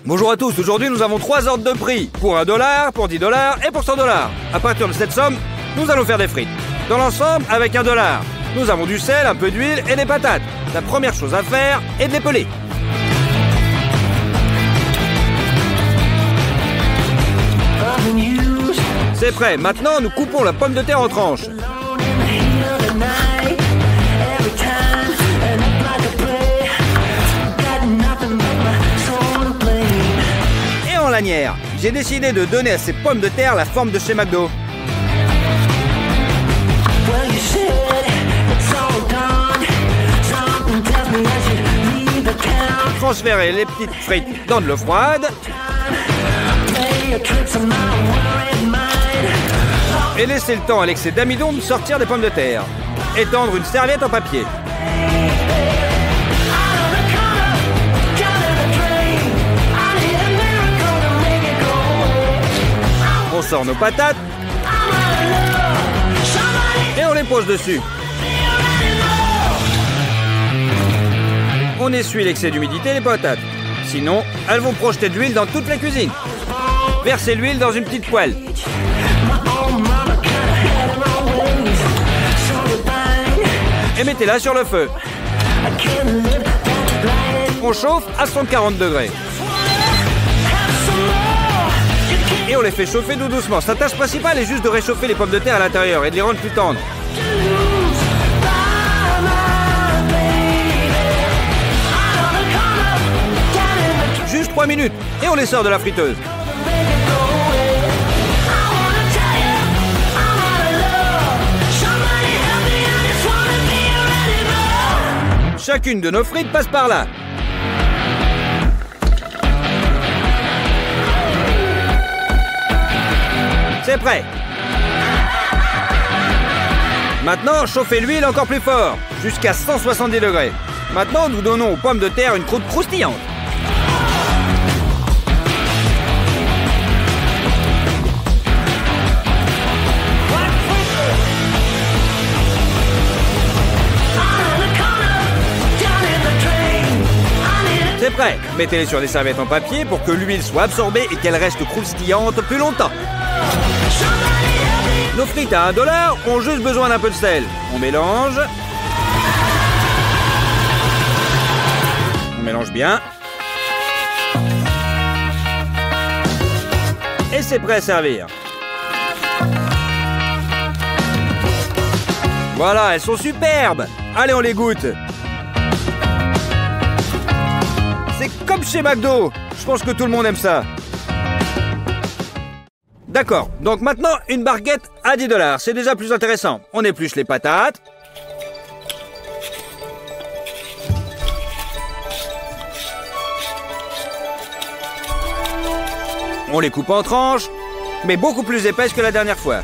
Bonjour à tous, aujourd'hui nous avons 3 ordres de prix. Pour 1 $, pour 10 $ et pour 100 $. À partir de cette somme, nous allons faire des frites. Dans l'ensemble, avec 1 $, nous avons du sel, un peu d'huile et des patates. La première chose à faire est de les peler. C'est prêt, maintenant nous coupons la pomme de terre en tranches. Et en lanière, j'ai décidé de donner à ces pommes de terre la forme de chez McDo. Transférer les petites frites dans de l'eau froide. Et laisser le temps à l'excès d'amidon de sortir des pommes de terre. Étendre une serviette en papier. On sort nos patates. Et on les pose dessus. On essuie l'excès d'humidité des patates. Sinon, elles vont projeter de l'huile dans toute la cuisine. Versez l'huile dans une petite poêle. Et mettez-la sur le feu. On chauffe à 140 degrés. Et on les fait chauffer tout doucement. Sa tâche principale est juste de réchauffer les pommes de terre à l'intérieur et de les rendre plus tendres. Juste 3 minutes et on les sort de la friteuse. Chacune de nos frites passe par là. C'est prêt. Maintenant, chauffez l'huile encore plus fort, jusqu'à 170 degrés. Maintenant, nous donnons aux pommes de terre une croûte croustillante. C'est prêt. Mettez-les sur des serviettes en papier pour que l'huile soit absorbée et qu'elle reste croustillante plus longtemps. Nos frites à 1 $ ont juste besoin d'un peu de sel. On mélange. On mélange bien. Et c'est prêt à servir. Voilà, elles sont superbes. Allez, on les goûte. C'est comme chez McDo. Je pense que tout le monde aime ça. D'accord, donc maintenant, une barquette à 10 $. C'est déjà plus intéressant. On épluche les patates. On les coupe en tranches, mais beaucoup plus épaisses que la dernière fois.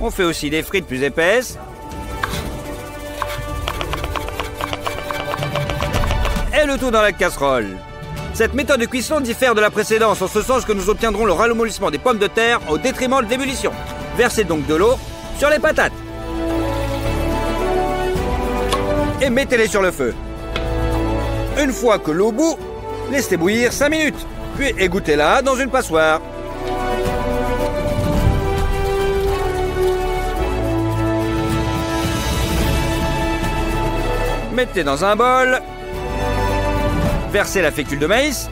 On fait aussi des frites plus épaisses. Et le tout dans la casserole. Cette méthode de cuisson diffère de la précédente en ce sens que nous obtiendrons le ramollissement des pommes de terre au détriment de l'ébullition. Versez donc de l'eau sur les patates. Et mettez-les sur le feu. Une fois que l'eau bout, laissez bouillir 5 minutes. Puis égouttez-la dans une passoire. Mettez dans un bol. Versez la fécule de maïs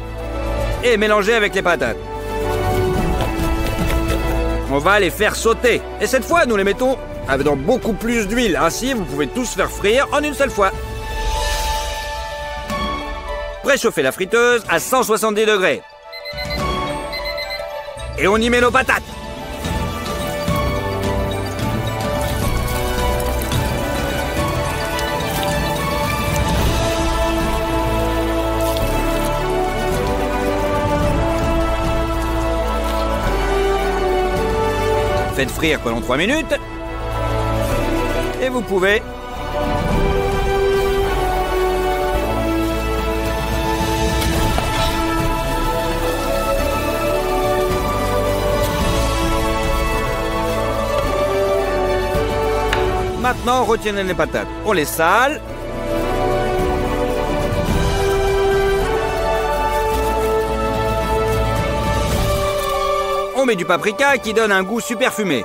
et mélangez avec les patates. On va les faire sauter. Et cette fois, nous les mettons dans beaucoup plus d'huile. Ainsi, vous pouvez tous faire frire en une seule fois. Préchauffez la friteuse à 170 degrés. Et on y met nos patates. Faites frire pendant 3 minutes. Et vous pouvez Maintenant, retenez les patates. On les sale. On met du paprika qui donne un goût super fumé.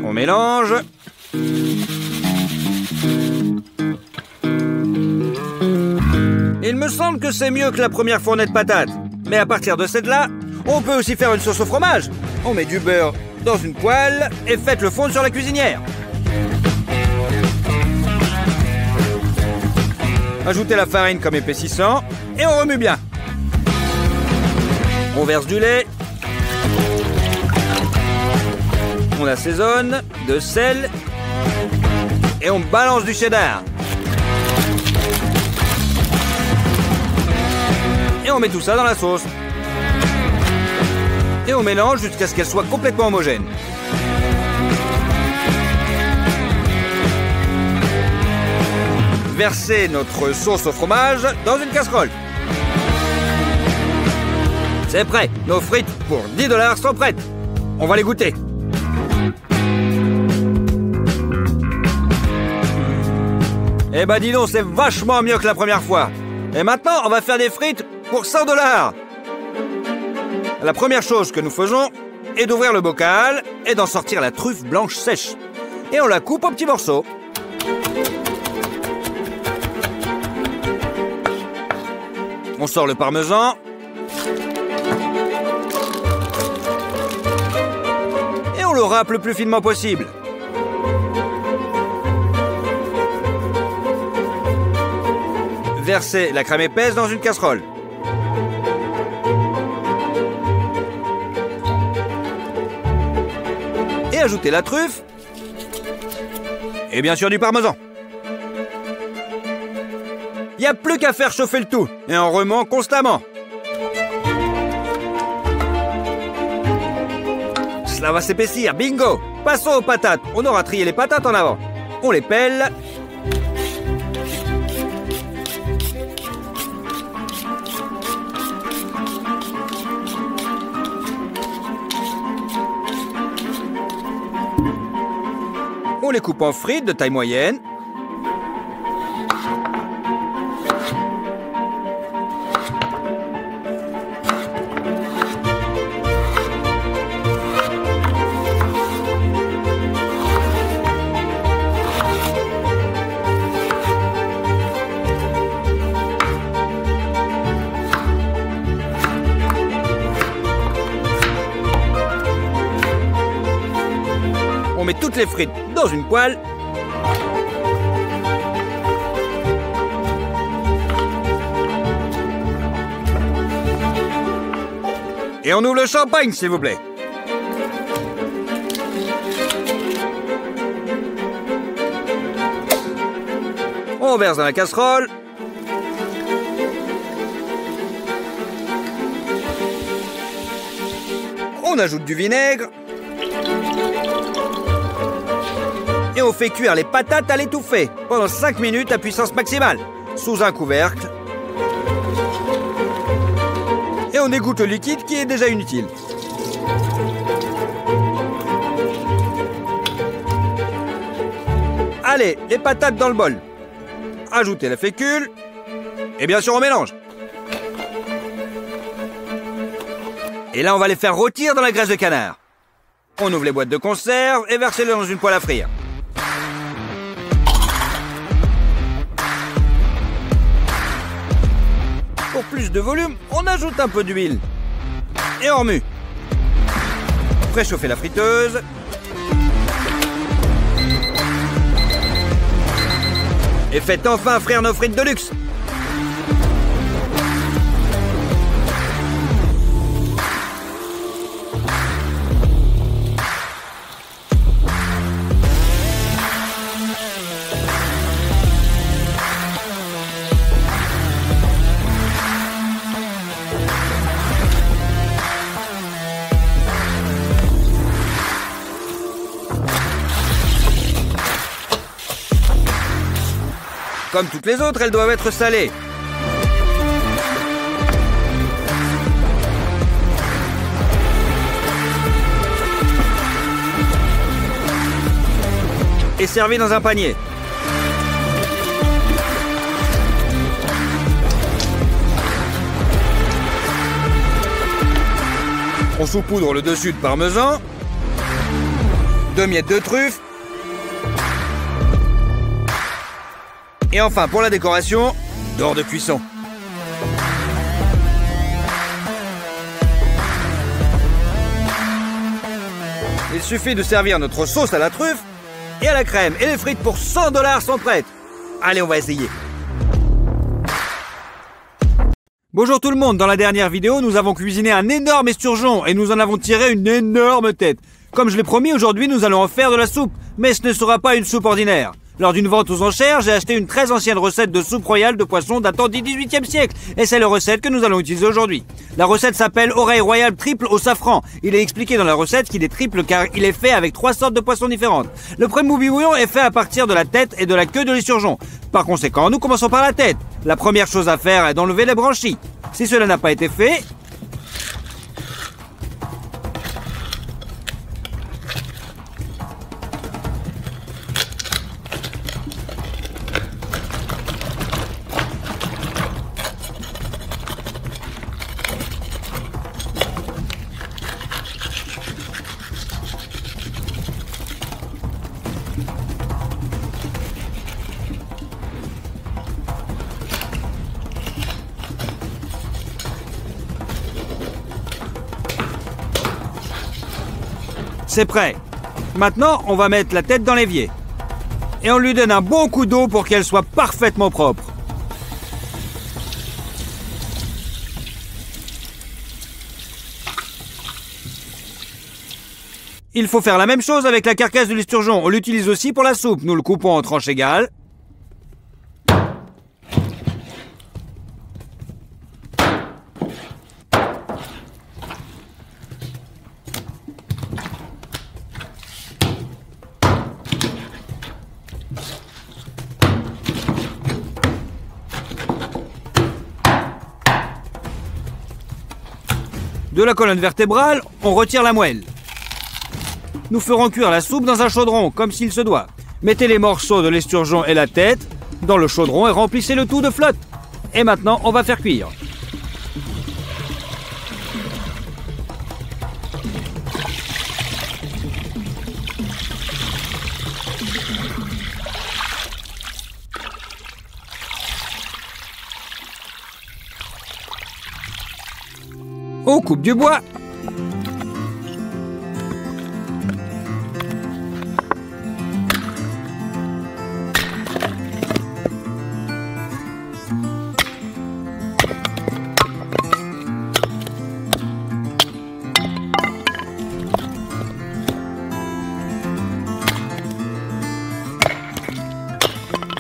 On mélange. Il me semble que c'est mieux que la première fournée de patates. Mais à partir de celle-là, on peut aussi faire une sauce au fromage. On met du beurre dans une poêle et faites-le fondre sur la cuisinière. Ajoutez la farine comme épaississant et on remue bien. On verse du lait. On assaisonne de sel et on balance du cheddar. Et on met tout ça dans la sauce. Et on mélange jusqu'à ce qu'elle soit complètement homogène. Versez notre sauce au fromage dans une casserole. C'est prêt. Nos frites pour 10 $ sont prêtes. On va les goûter. Eh ben dis donc, c'est vachement mieux que la première fois. Et maintenant, on va faire des frites pour 100 $. La première chose que nous faisons est d'ouvrir le bocal et d'en sortir la truffe blanche sèche. Et on la coupe en petits morceaux. On sort le parmesan. Et on le râpe le plus finement possible. Versez la crème épaisse dans une casserole. Et ajoutez la truffe. Et bien sûr du parmesan. Il n'y a plus qu'à faire chauffer le tout, et en remuant constamment. Cela va s'épaissir, bingo! Passons aux patates. On aura trié les patates en avant. On les pèle. On les coupe en frites de taille moyenne. On met toutes les frites dans une poêle. Et on ouvre le champagne, s'il vous plaît. On verse dans la casserole. On ajoute du vinaigre. Et on fait cuire les patates à l'étouffer pendant 5 minutes à puissance maximale, sous un couvercle. Et on égoutte le liquide qui est déjà inutile. Allez, les patates dans le bol. Ajoutez la fécule. Et bien sûr, on mélange. Et là, on va les faire rôtir dans la graisse de canard. On ouvre les boîtes de conserve et versez-les dans une poêle à frire. Pour plus de volume, on ajoute un peu d'huile. Et on remue. Préchauffez la friteuse. Et faites enfin frire nos frites de luxe. Comme toutes les autres, elles doivent être salées. Et servies dans un panier. On saupoudre le dessus de parmesan, 2 miettes de truffe, et enfin pour la décoration, d'or de cuisson. Il suffit de servir notre sauce à la truffe et à la crème. Et les frites pour 100 $ sont prêtes. Allez, on va essayer. Bonjour tout le monde, dans la dernière vidéo, nous avons cuisiné un énorme esturgeon et nous en avons tiré une énorme tête. Comme je l'ai promis, aujourd'hui nous allons en faire de la soupe, mais ce ne sera pas une soupe ordinaire. Lors d'une vente aux enchères, j'ai acheté une très ancienne recette de soupe royale de poisson datant du XVIIIe siècle. Et c'est la recette que nous allons utiliser aujourd'hui. La recette s'appelle oreille royale triple au safran. Il est expliqué dans la recette qu'il est triple car il est fait avec 3 sortes de poissons différentes. Le premier bouillon est fait à partir de la tête et de la queue de l'esturgeon. Par conséquent, nous commençons par la tête. La première chose à faire est d'enlever les branchies. Si cela n'a pas été fait, c'est prêt. Maintenant, on va mettre la tête dans l'évier. Et on lui donne un bon coup d'eau pour qu'elle soit parfaitement propre. Il faut faire la même chose avec la carcasse de l'esturgeon. On l'utilise aussi pour la soupe. Nous le coupons en tranches égales. De la colonne vertébrale, on retire la moelle. Nous ferons cuire la soupe dans un chaudron, comme s'il se doit. Mettez les morceaux de l'esturgeon et la tête dans le chaudron et remplissez le tout de flotte. Et maintenant, on va faire cuire. On coupe du bois.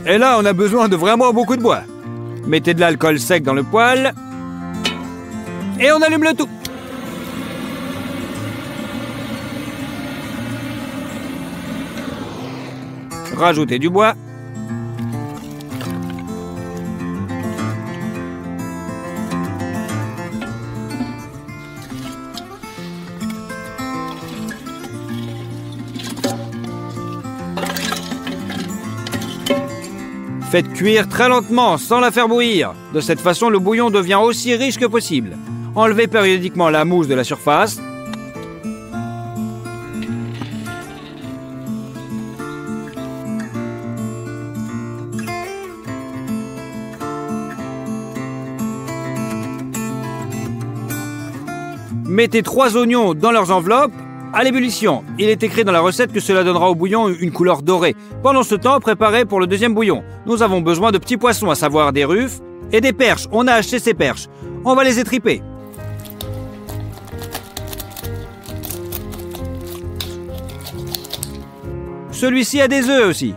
Et là, on a besoin de vraiment beaucoup de bois. Mettez de l'alcool sec dans le poêle. Et on allume le tout. Rajoutez du bois. Faites cuire très lentement, sans la faire bouillir. De cette façon, le bouillon devient aussi riche que possible. Enlevez périodiquement la mousse de la surface. Mettez 3 oignons dans leurs enveloppes à l'ébullition. Il est écrit dans la recette que cela donnera au bouillon une couleur dorée. Pendant ce temps, préparez pour le deuxième bouillon. Nous avons besoin de petits poissons, à savoir des ruffes et des perches. On a acheté ces perches. On va les étriper. Celui-ci a des œufs aussi.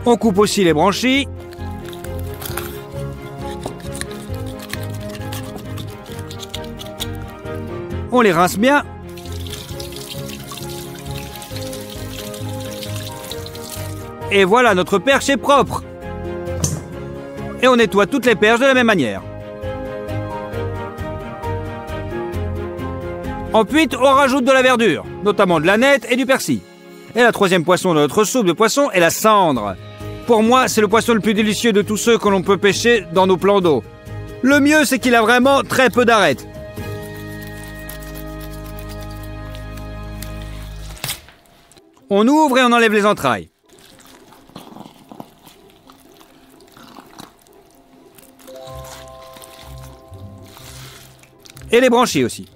On coupe aussi les branchies. On les rince bien. Et voilà, notre perche est propre. Et on nettoie toutes les perches de la même manière. Ensuite, on rajoute de la verdure, notamment de l'aneth et du persil. Et la troisième poisson de notre soupe de poisson est la cendre. Pour moi, c'est le poisson le plus délicieux de tous ceux que l'on peut pêcher dans nos plans d'eau. Le mieux, c'est qu'il a vraiment très peu d'arêtes. On ouvre et on enlève les entrailles. Et les branchies aussi.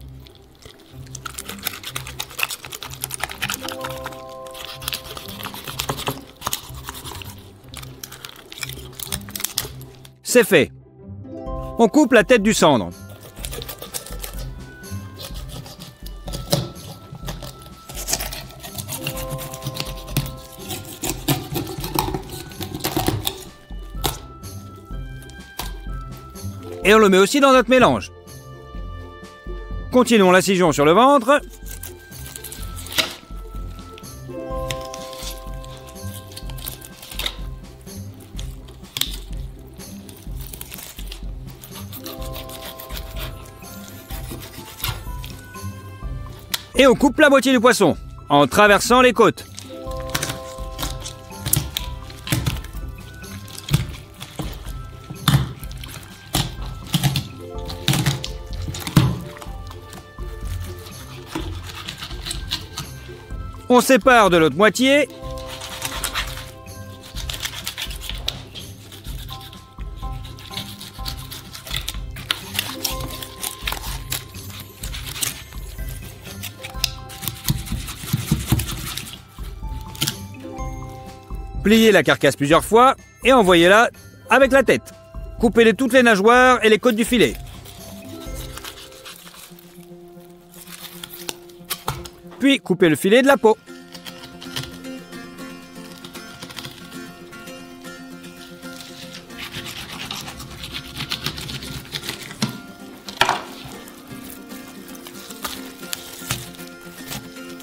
C'est fait. On coupe la tête du cendre. Et on le met aussi dans notre mélange. Continuons l'incision sur le ventre. Et on coupe la moitié du poisson, en traversant les côtes. On sépare de l'autre moitié. Pliez la carcasse plusieurs fois et envoyez-la avec la tête. Coupez toutes les nageoires et les côtes du filet. Puis coupez le filet de la peau.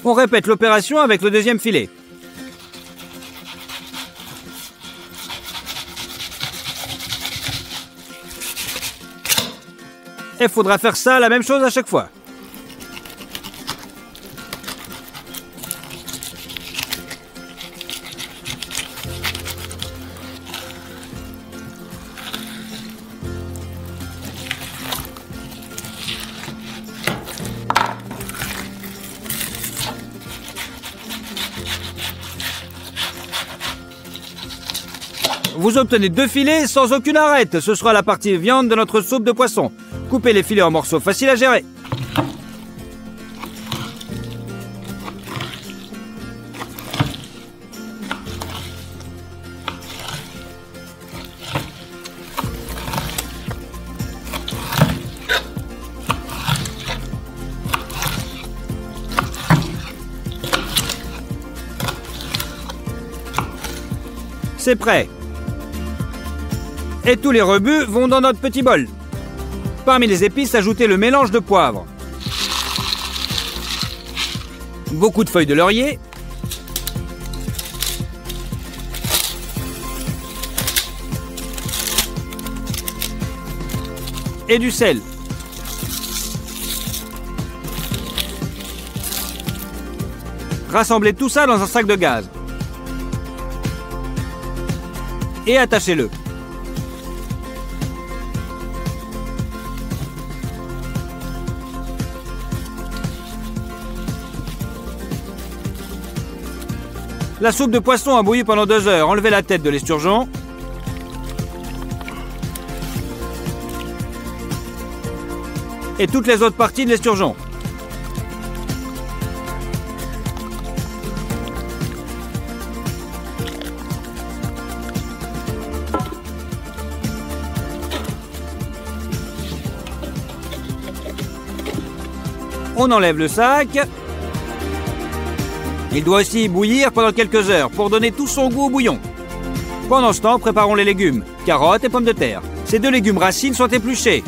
On répète l'opération avec le deuxième filet. Et il faudra faire ça la même chose à chaque fois. Vous obtenez 2 filets sans aucune arête. Ce sera la partie viande de notre soupe de poisson. Coupez les filets en morceaux faciles à gérer. C'est prêt. Et tous les rebuts vont dans notre petit bol. Parmi les épices, ajoutez le mélange de poivre. Beaucoup de feuilles de laurier. Et du sel. Rassemblez tout ça dans un sac de gaz. Et attachez-le. La soupe de poisson a bouilli pendant 2 heures. Enlevez la tête de l'esturgeon. Et toutes les autres parties de l'esturgeon. On enlève le sac. Il doit aussi bouillir pendant quelques heures pour donner tout son goût au bouillon. Pendant ce temps, préparons les légumes, carottes et pommes de terre. Ces 2 légumes racines sont épluchés.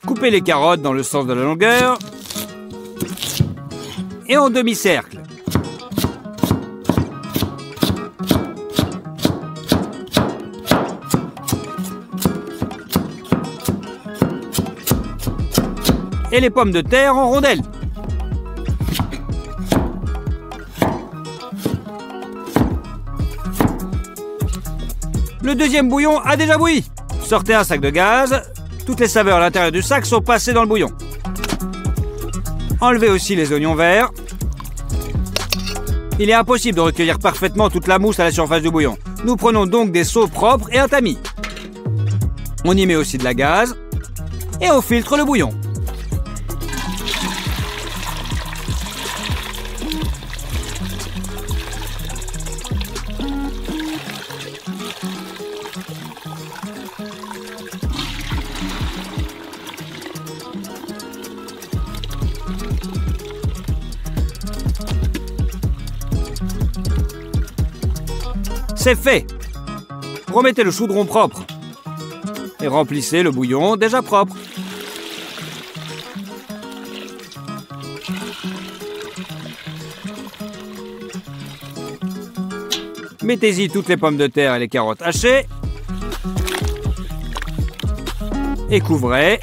Coupez les carottes dans le sens de la longueur et en demi-cercle. et les pommes de terre en rondelles. Le deuxième bouillon a déjà bouilli. Sortez un sac de gaz. Toutes les saveurs à l'intérieur du sac sont passées dans le bouillon. Enlevez aussi les oignons verts. Il est impossible de recueillir parfaitement toute la mousse à la surface du bouillon. Nous prenons donc des seaux propres et un tamis. On y met aussi de la gaze et on filtre le bouillon. C'est fait. Remettez le chaudron propre et remplissez le bouillon déjà propre. Mettez-y toutes les pommes de terre et les carottes hachées et couvrez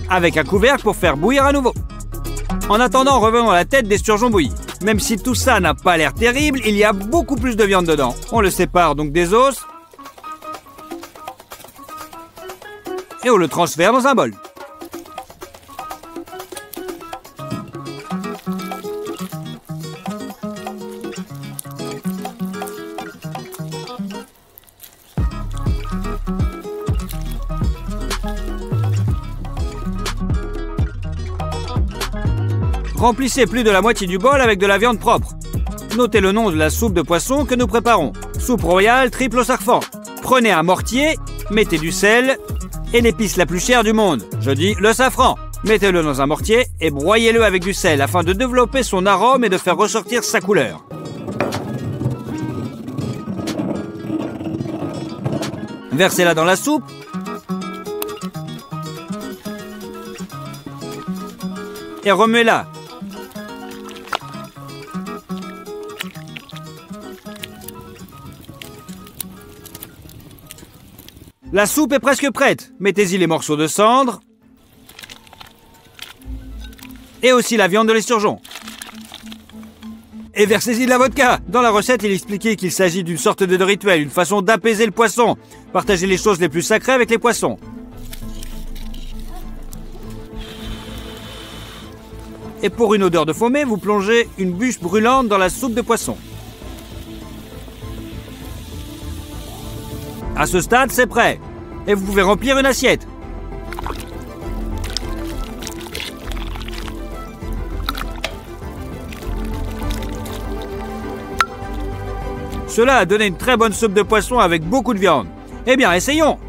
avec un couvercle pour faire bouillir à nouveau. En attendant, revenons à la tête d'esturgeon bouilli. Même si tout ça n'a pas l'air terrible, il y a beaucoup plus de viande dedans. On le sépare donc des os et on le transfère dans un bol. Remplissez plus de la moitié du bol avec de la viande propre. Notez le nom de la soupe de poisson que nous préparons. Soupe royale triple au sarfan. Prenez un mortier, mettez du sel et l'épice la plus chère du monde, je dis le safran. Mettez-le dans un mortier et broyez-le avec du sel afin de développer son arôme et de faire ressortir sa couleur. Versez-la dans la soupe. Et remuez-la. La soupe est presque prête. Mettez-y les morceaux de cendre et aussi la viande de l'esturgeon. Et versez-y de la vodka. Dans la recette, il expliquait qu'il s'agit d'une sorte de rituel, une façon d'apaiser le poisson. Partagez les choses les plus sacrées avec les poissons. Et pour une odeur de fumée, vous plongez une bûche brûlante dans la soupe de poisson. À ce stade, c'est prêt. Et vous pouvez remplir une assiette. Cela a donné une très bonne soupe de poisson avec beaucoup de viande. Eh bien, essayons!